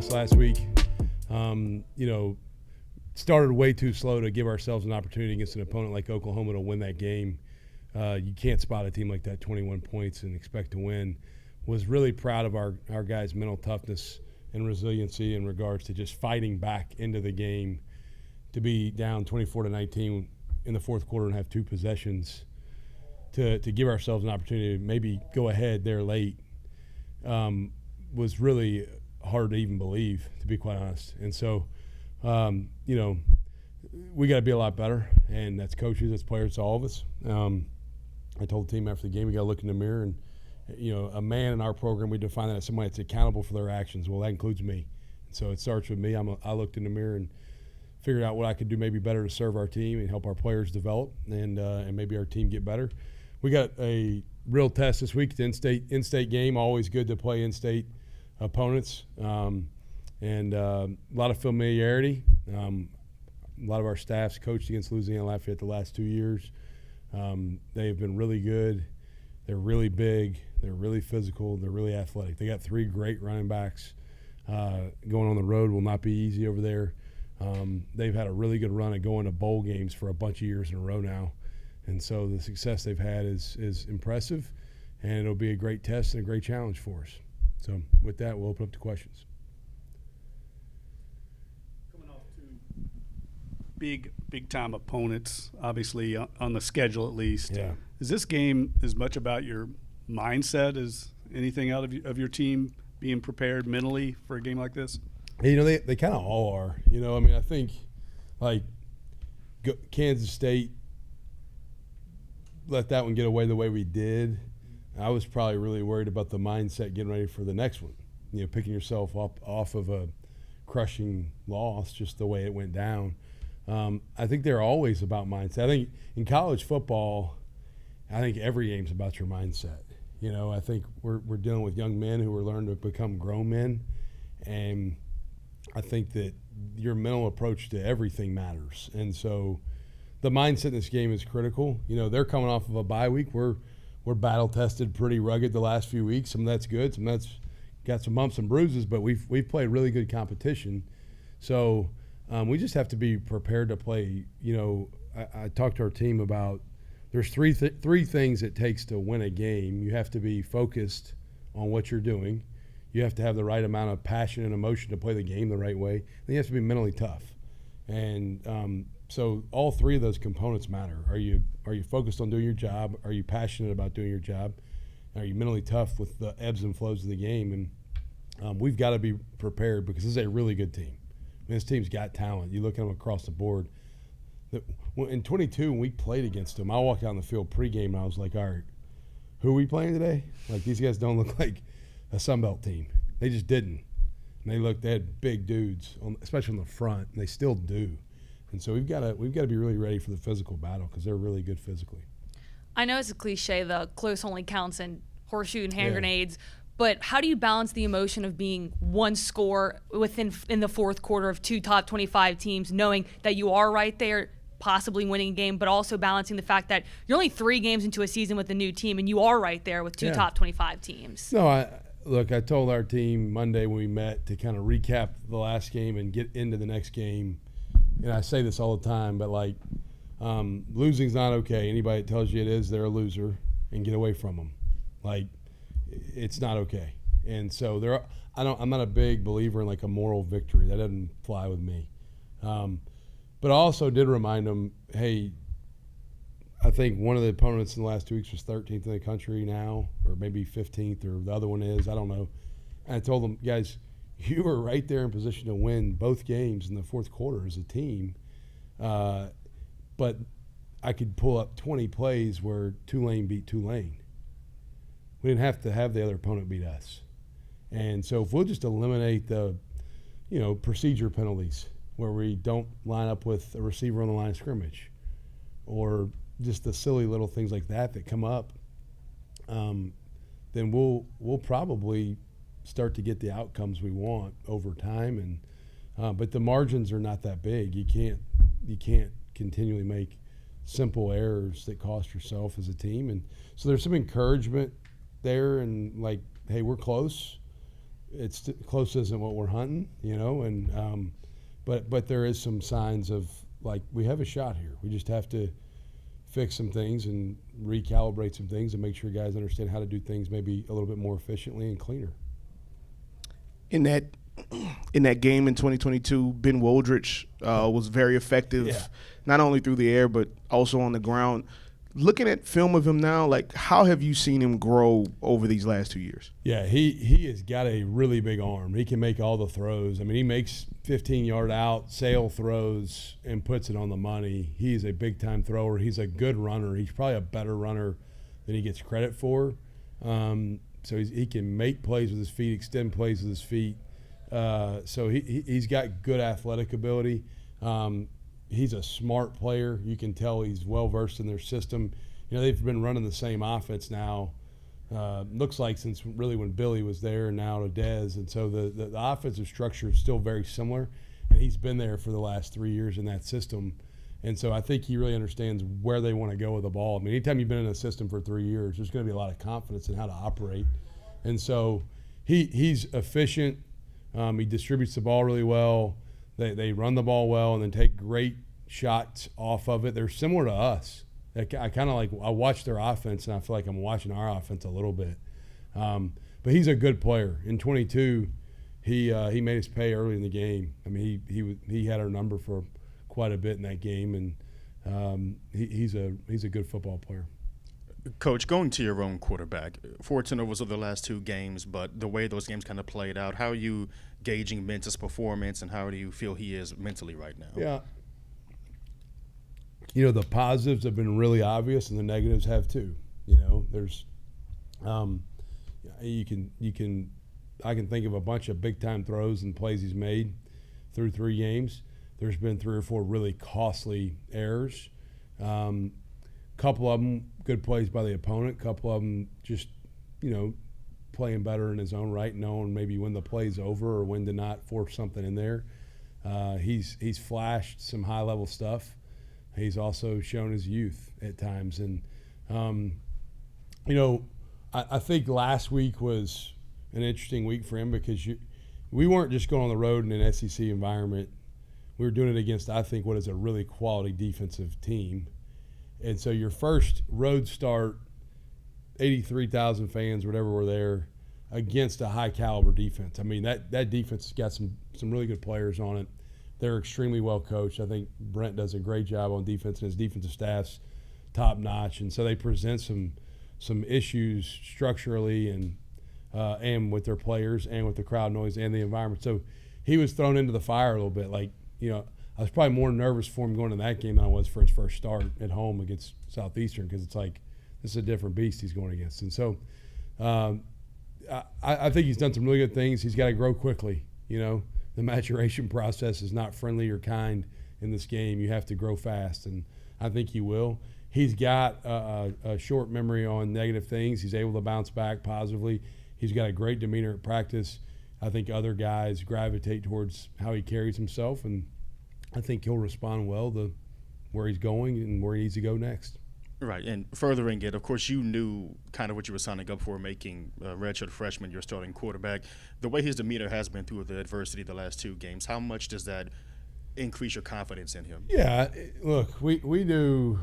this last week. Started way too slow to give ourselves an opportunity against an opponent like Oklahoma to win that game. You can't spot a team like that, 21 points, and expect to win. Was really proud of our guys' mental toughness and resiliency in regards to just fighting back into the game. To be down 24-19 in the fourth quarter and have two possessions to give ourselves an opportunity to maybe go ahead there late was really hard to even believe, to be quite honest. And so, we got to be a lot better, and that's coaches, that's players, it's all of us. I told the team after the game, we got to look in the mirror, and a man in our program, we define that as somebody that's accountable for their actions. Well, that includes me. So it starts with me. I looked in the mirror and figured out what I could do maybe better to serve our team and help our players develop, and maybe our team get better. We got a real test this week, the in-state game. Always good to play in-state opponents, and a lot of familiarity. A lot of our staff's coached against Louisiana and Lafayette the last 2 years. They have been really good. They're really big. They're really physical. They're really athletic. They got three great running backs. Going on the road will not be easy over there. They've had a really good run at going to bowl games for a bunch of years in a row now. And so the success they've had is impressive, and it'll be a great test and a great challenge for us. So with that, we'll open up to questions. Coming off two big-time opponents, obviously on the schedule at least. Yeah. Is this game as much about your mindset as anything out of your team being prepared mentally for a game like this? Hey, they kind of all are. I think like Kansas State let that one get away the way we did. I was probably really worried about the mindset getting ready for the next one. Picking yourself up off of a crushing loss, just the way it went down. I think they're always about mindset. I think in college football, I think every game's about your mindset. I think we're dealing with young men who are learning to become grown men, and I think that your mental approach to everything matters. And so the mindset in this game is critical. They're coming off of a bye week. We're battle tested, pretty rugged the last few weeks. Some of that's good, some of that's got some bumps and bruises, but we've played really good competition. So we just have to be prepared to play. I talked to our team about there's three things it takes to win a game. You have to be focused on what you're doing. You have to have the right amount of passion and emotion to play the game the right way. And you have to be mentally tough. And so all three of those components matter. Are you focused on doing your job? Are you passionate about doing your job? Are you mentally tough with the ebbs and flows of the game? And we've got to be prepared because this is a really good team. This team's got talent. You look at them across the board. In 22, when we played against them, I walked out on the field pregame and I was like, all right, who are we playing today? Like, these guys don't look like a Sun Belt team. They just didn't. And they had big dudes, especially on the front, and they still do. And so we've got to be really ready for the physical battle because they're really good physically. I know it's a cliche, the close only counts in horseshoe and hand grenades, but how do you balance the emotion of being one score in the fourth quarter of two top 25 teams, knowing that you are right there, possibly winning a game, but also balancing the fact that you're only 3 games into a season with a new team and you are right there with two top 25 teams? No, I told our team Monday when we met to kind of recap the last game and get into the next game. And I say this all the time, but losing's not okay. Anybody that tells you it is, they're a loser, and get away from them. It's not okay. And so I'm not a big believer in a moral victory. That doesn't fly with me. But I also did remind them, hey, I think one of the opponents in the last 2 weeks was 13th in the country now, or maybe 15th, or the other one is, I don't know. And I told them, guys, you were right there in position to win both games in the fourth quarter as a team. But I could pull up 20 plays where Tulane beat Tulane. We didn't have to have the other opponent beat us. And so if we'll just eliminate the, procedure penalties where we don't line up with a receiver on the line of scrimmage, or just the silly little things like that come up, then we'll probably start to get the outcomes we want over time. And but the margins are not that big. You can't continually make simple errors that cost yourself as a team. And so there's some encouragement there, and hey, we're close. it's close isn't what we're hunting, and but there is some signs of like we have a shot here. We just have to fix some things and recalibrate some things and make sure guys understand how to do things maybe a little bit more efficiently and cleaner. In that game in 2022, Ben Woldridge was very effective, not only through the air but also on the ground. Looking at film of him now, like how have you seen him grow over these last 2 years? Yeah, he has got a really big arm. He can make all the throws. I mean, he makes 15-yard out, sail throws, and puts it on the money. He's a big-time thrower. He's a good runner. He's probably a better runner than he gets credit for. So he can make plays with his feet, extend plays with his feet. So he's got good athletic ability. He's a smart player. You can tell he's well-versed in their system. They've been running the same offense now, looks like since really when Billy was there and now to Dez. And so the offensive structure is still very similar, and he's been there for the last 3 years in that system. And so I think he really understands where they want to go with the ball. I mean, anytime you've been in a system for 3 years, there's going to be a lot of confidence in how to operate. And so he's efficient. He distributes the ball really well. They run the ball well and then take great shots off of it. They're similar to us. I kind of I watch their offense and I feel like I'm watching our offense a little bit. But he's a good player. In 22, he made his pay early in the game. I mean, he had our number for quite a bit in that game, and he's a good football player. Coach, going to your own quarterback, 4 turnovers over the last 2 games, but the way those games kind of played out, how are you gauging Mintz's performance, and how do you feel he is mentally right now? Yeah. The positives have been really obvious, and the negatives have too. There's, I can think of a bunch of big-time throws and plays he's made through 3 games. There's been 3 or 4 really costly errors. Couple of them good plays by the opponent. Couple of them just, playing better in his own right, knowing maybe when the play's over or when to not force something in there. He's flashed some high-level stuff. He's also shown his youth at times. And, I think last week was an interesting week for him because we weren't just going on the road in an SEC environment. We were doing it against, I think, what is a really quality defensive team. And so your first road start, 83,000 fans, whatever were there, against a high-caliber defense. I mean, that defense has got some really good players on it. They're extremely well coached. I think Brent does a great job on defense, and his defensive staff's top-notch. And so they present some issues structurally and with their players and with the crowd noise and the environment. So he was thrown into the fire a little bit. I was probably more nervous for him going to that game than I was for his first start at home against Southeastern because it's like this is a different beast he's going against. And so I think he's done some really good things. He's got to grow quickly. The maturation process is not friendly or kind in this game. You have to grow fast, and I think he will. He's got a short memory on negative things. He's able to bounce back positively. He's got a great demeanor at practice. I think other guys gravitate towards how he carries himself, and I think he'll respond well to where he's going and where he needs to go next. Right, and furthering it, of course, you knew kind of what you were signing up for, making redshirt freshman your starting quarterback. The way his demeanor has been through the adversity the last 2 games, how much does that increase your confidence in him? Yeah, look, we knew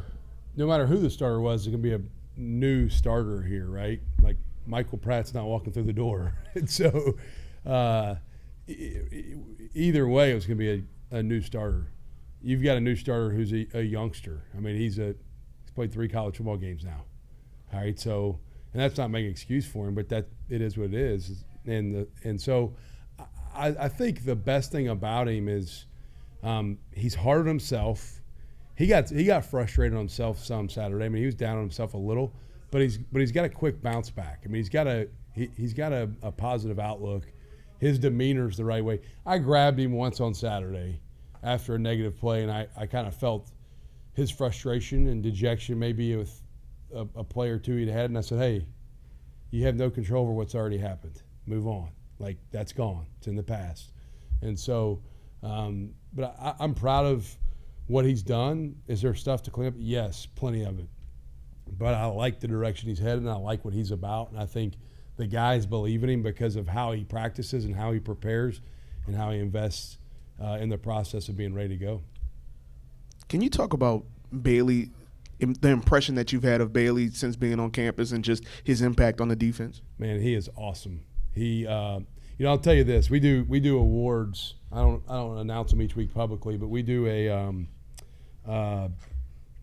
no matter who the starter was, there's going to be a new starter here, right? Like Michael Pratt's not walking through the door. And so either way, it was going to be a new starter. You've got a new starter who's a youngster. I mean, he's played 3 college football games now. All right, so and that's not making an excuse for him, but that it is what it is. And so I think the best thing about him is he's hard on himself. He got frustrated on himself some Saturday. I mean, he was down on himself a little, but he's got a quick bounce back. I mean, he's got a positive outlook. His demeanor's the right way. I grabbed him once on Saturday after a negative play, and I kind of felt his frustration and dejection maybe with a play or 2 he'd had, and I said, hey, you have no control over what's already happened. Move on. Like, that's gone. It's in the past. And so, but I'm proud of what he's done. Is there stuff to clean up? Yes, plenty of it. But I like the direction he's headed, and I like what he's about, and I think the guys believe in him because of how he practices and how he prepares and how he invests in the process of being ready to go. Can you talk about Bailey, the impression that you've had of Bailey since being on campus and just his impact on the defense? Man, he is awesome. He, I'll tell you this: we do awards. I don't announce them each week publicly, but we do a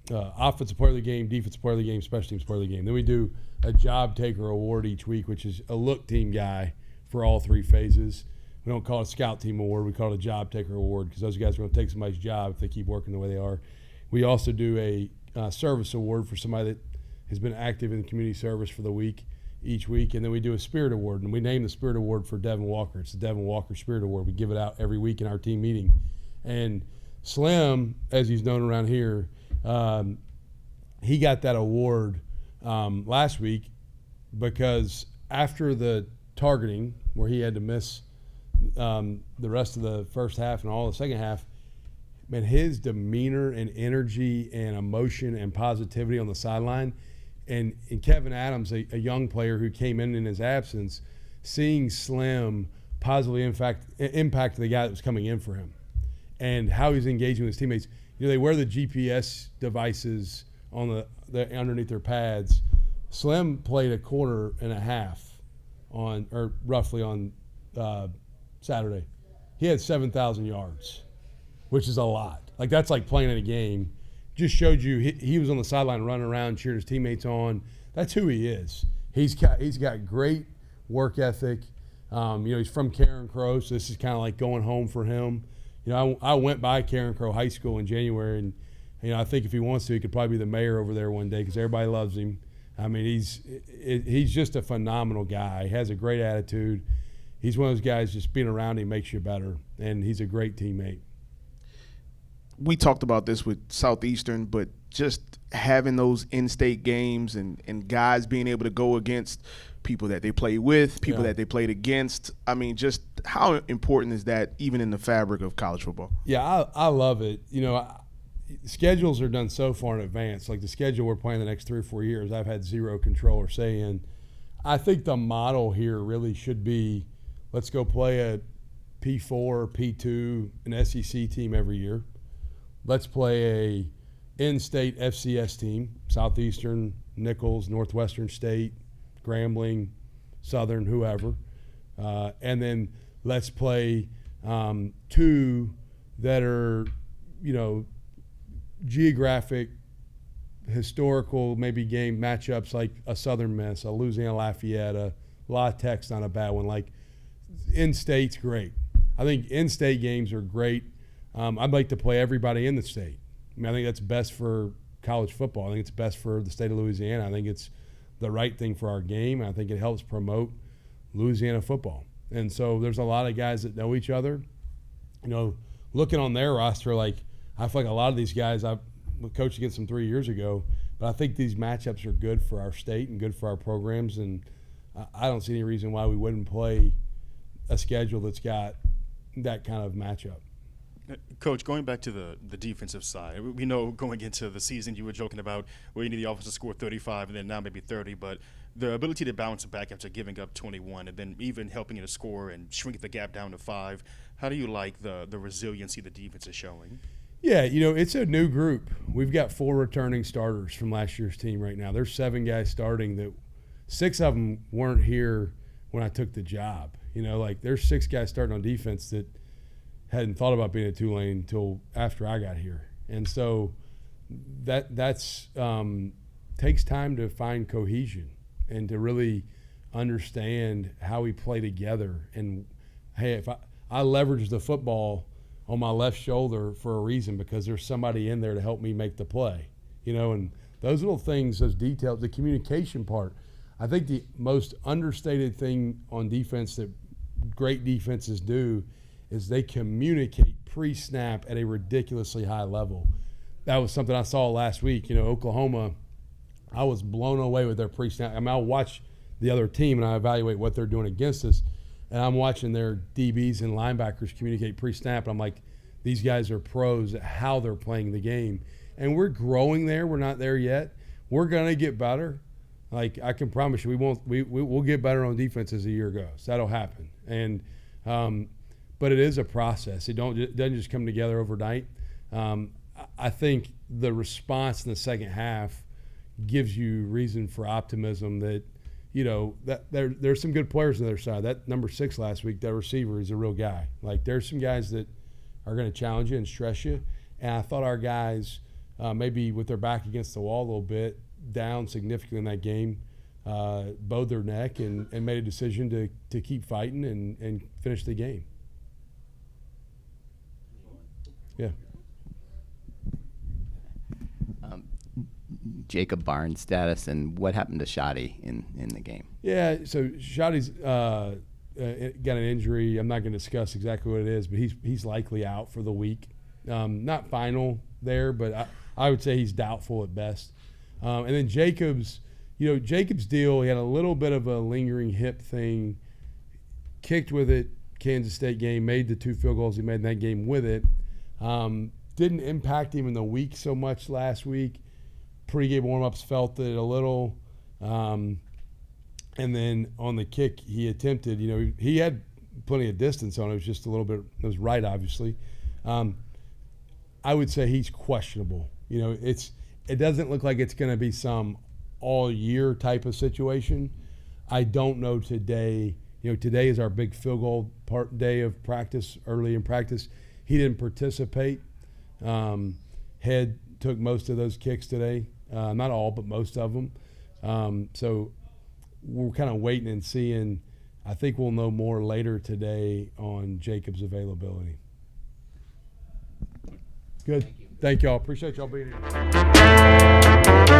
offensive player of the game, defensive player of the game, special teams player of the game. Then we do a job taker award each week, which is a look team guy for all three phases. We don't call it a scout team award. We call it a job taker award because those guys are going to take somebody's job if they keep working the way they are. We also do a service award for somebody that has been active in community service for the week each week. And then we do a spirit award, and we name the spirit award for Devin Walker. It's the Devin Walker Spirit Award. We give it out every week in our team meeting. And Slim, as he's known around here, he got that award last week because after the targeting where he had to miss the rest of the first half and all the second half, man, his demeanor and energy and emotion and positivity on the sideline, and Kevin Adams, a young player who came in his absence, seeing Slim positively impact the guy that was coming in for him and how he's engaging with his teammates. They wear the GPS devices on the underneath their pads. Slim played a quarter and a half roughly on Saturday. He had 7,000 yards, which is a lot. Like, that's like playing in a game. Just showed you he was on the sideline running around, cheering his teammates on. That's who he is. He's got great work ethic. He's from Karen Crow, so this is kind of like going home for him. I went by Karen Crow High School in January, and I think if he wants to, he could probably be the mayor over there one day because everybody loves him. I mean, he's just a phenomenal guy. He has a great attitude. He's one of those guys, just being around him makes you better, and he's a great teammate. We talked about this with Southeastern, but just having those in-state games and guys being able to go against people that they play with, people that they played against. I mean, just how important is that even in the fabric of college football? Yeah, I love it. Schedules are done so far in advance. Like the schedule we're playing the next 3 or 4 years, I've had zero control or say in. I think the model here really should be, let's go play a P4, P2, an SEC team every year. Let's play a in-state FCS team, Southeastern, Nichols, Northwestern State, Grambling, Southern, whoever. And then let's play 2 that are, geographic, historical, maybe game matchups like a Southern Miss, a Louisiana Lafayette, a La Tech's not a bad one. Like, in-state's great. I think in-state games are great. I'd like to play everybody in the state. I think that's best for college football. I think it's best for the state of Louisiana. I think it's the right thing for our game. I think it helps promote Louisiana football. And so there's a lot of guys that know each other. Looking on their roster, like, I feel like a lot of these guys, I coached against them 3 years ago, but I think these matchups are good for our state and good for our programs, and I don't see any reason why we wouldn't play a schedule that's got that kind of matchup. Coach, going back to the defensive side, we know going into the season you were joking about you need the offense to score 35 and then now maybe 30, but the ability to bounce back after giving up 21 and then even helping you to score and shrink the gap down to 5, how do you like the resiliency the defense is showing? Yeah, it's a new group. We've got 4 returning starters from last year's team right now. There's 7 guys starting that 6 of them weren't here when I took the job. There's 6 guys starting on defense that hadn't thought about being at Tulane until after I got here. And so that's takes time to find cohesion and to really understand how we play together. And, hey, if I leverage the football on my left shoulder for a reason because there's somebody in there to help me make the play, and those little things, those details, the communication part. I think the most understated thing on defense that great defenses do is they communicate pre-snap at a ridiculously high level. That was something I saw last week. Oklahoma, I was blown away with their pre-snap. I'll watch the other team and I evaluate what they're doing against us, and I'm watching their DBs and linebackers communicate pre-snap, and I'm like, these guys are pros at how they're playing the game. And we're growing there. We're not there yet. We're going to get better. Like, I can promise you, we'll get better on defense as the year goes. That'll happen. And but it is a process. It doesn't just come together overnight. I think the response in the second half gives you reason for optimism that, you know, that there's some good players on their side. That number 6 last week, that receiver, is a real guy. Like, there's some guys that are going to challenge you and stress you. And I thought our guys, maybe with their back against the wall a little bit, down significantly in that game, bowed their neck and made a decision to keep fighting and finish the game. Yeah. Jacob Barnes' status and what happened to Shoddy in the game? Yeah, so Shoddy's got an injury. I'm not going to discuss exactly what it is, but he's likely out for the week. Not final there, but I would say he's doubtful at best. And then Jacob's deal, he had a little bit of a lingering hip thing, kicked with it, Kansas State game, made the 2 field goals he made in that game with it. Didn't impact him in the week so much last week. Pre-game warm-ups felt it a little. And then on the kick he attempted, he had plenty of distance on it. It was just a little bit – it was right, obviously. I would say he's questionable. It doesn't look like it's going to be some all-year type of situation. I don't know today. Today is our big field goal day of practice, early in practice. He didn't participate. Head took most of those kicks today. Not all, but most of them. So we're kind of waiting and seeing. I think we'll know more later today on Jacob's availability. Good. Thank y'all. Appreciate y'all being here.